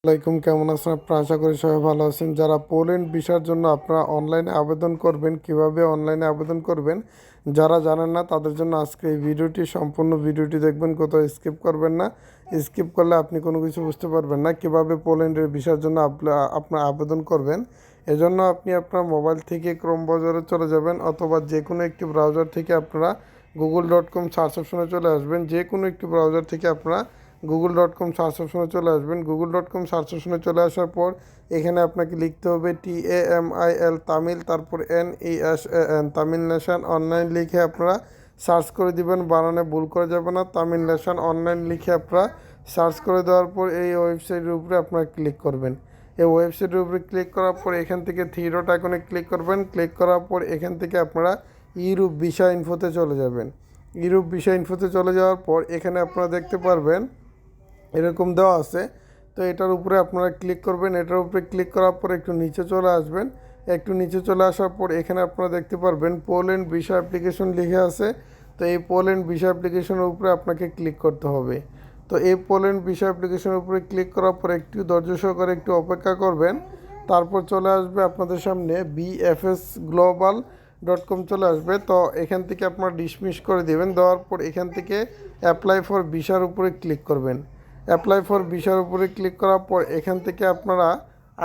আসসালামাইকুম, কেমন আছেন আপনারা? আশা করি সবাই ভালো আছেন। যারা পোল্যান্ড ভিসার জন্য আপনারা অনলাইনে আবেদন করবেন, কিভাবে অনলাইনে আবেদন করবেন যারা জানেন না তাদের জন্য আজকে এই ভিডিওটি, সম্পূর্ণ ভিডিওটি দেখবেন, কোথাও স্কিপ করবেন না। স্কিপ করলে আপনি কোনো কিছু বুঝতে পারবেন না কিভাবে পোল্যান্ডের ভিসার জন্য আপনার আবেদন করবেন। এজন্য আপনি আপনার মোবাইল থেকে ক্রোম ব্রাউজারে চলে যাবেন, অথবা যে কোনো একটি ব্রাউজার থেকে আপনারা google.com সার্চ অপশনে চলে আসবেন। যে কোনো একটি ব্রাউজার থেকে আপনারা google.com সার্চ অপশনে চলে আসবেন। google.com সার্চ অপশনে চলে আসার পর এখানে আপনাকে লিখতে হবে TAMIL তামিল, তারপর NESAN তামিল নেশন অনলাইন লিখে আপনারা সার্চ করে দিবেন। বানানে ভুল করে যাবে না, তামিল নেশন অনলাইন লিখে আপনারা সার্চ করে দেওয়ার পর এই ওয়েবসাইটের উপরে আপনারা ক্লিক করবেন। এই ওয়েবসাইটের উপরে ক্লিক করার পর এখান থেকে থ্রি ডট আইকনে ক্লিক করবেন। ক্লিক করার পর এখান থেকে আপনারা ইউরোপ ভিসা ইনফোতে চলে যাবেন। ইউরোপ ভিসা ইনফোতে চলে যাওয়ার পর এখানে আপনারা দেখতে পারবেন এরকম দেওয়া আছে। তো এটার উপরে আপনারা ক্লিক করবেন। এটার উপরে ক্লিক করার পর একটু নিচে চলে আসবেন। একটু নিচে চলে আসার পর এখানে আপনারা দেখতে পারবেন পোল্যান্ড ভিসা অ্যাপ্লিকেশন লিখে আছে। তো এই পোল্যান্ড ভিসা অ্যাপ্লিকেশনের উপরে আপনাকে ক্লিক করতে হবে। তো এই পোল্যান্ড ভিসা অ্যাপ্লিকেশনের উপরে ক্লিক করার পর একটু ধৈর্য সহকারে একটু অপেক্ষা করবেন। তারপর চলে আসবে আপনাদের সামনে bfsglobal.com চলে আসবে। তো এখান থেকে আপনারা ডিসমিস করে দেবেন। দেওয়ার পর এখান থেকে অ্যাপ্লাই ফর ভিসার উপরে ক্লিক করবেন। অ্যাপ্লাই ফর ভিসার উপরে ক্লিক করার পর এখান থেকে আপনারা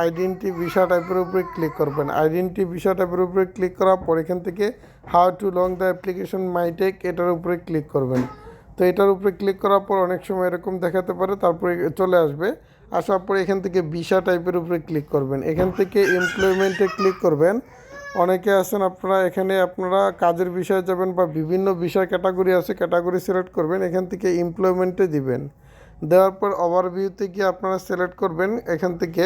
আইডেন্টি ভিসা টাইপের উপরে ক্লিক করবেন। আইডেন্টি ভিসা টাইপের উপরে ক্লিক করার পর এখান থেকে how to long the application my take এটার উপরে ক্লিক করবেন। তো এটার উপরে ক্লিক করার পর অনেক সময় এরকম দেখাতে পারে, তারপরে চলে আসবে। আসার পর এখান থেকে ভিসা টাইপের উপরে ক্লিক করবেন। এখান থেকে এমপ্লয়মেন্টে ক্লিক করবেন। অনেকে আছেন আপনারা এখানে আপনারা কাজের বিষয়ে যাবেন বা বিভিন্ন বিষয় ক্যাটাগরি আছে, ক্যাটাগরি সিলেক্ট করবেন। এখান থেকে এমপ্লয়মেন্টে দিবেন। দেওয়ার পর ওভারভিউতে গিয়ে আপনারা সিলেক্ট করবেন। এখান থেকে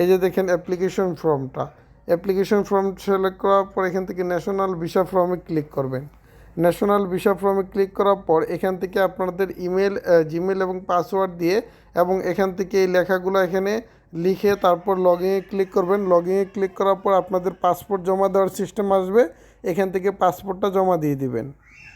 এই যে দেখেন অ্যাপ্লিকেশন ফর্মটা, অ্যাপ্লিকেশন ফর্ম সিলেক্ট করার পর এখান থেকে ন্যাশনাল ভিসা ফর্মে ক্লিক করবেন। ন্যাশনাল ভিসা ফর্মে ক্লিক করার পর এখান থেকে আপনাদের ইমেল, জিমেল এবং পাসওয়ার্ড দিয়ে এবং এখান থেকে এই লেখাগুলো এখানে লিখে তারপর লগইনে ক্লিক করবেন। লগইনে ক্লিক করার পর আপনাদের পাসপোর্ট জমা দেওয়ার সিস্টেম আসবে। এখান থেকে পাসপোর্টটা জমা দিয়ে দিবেন।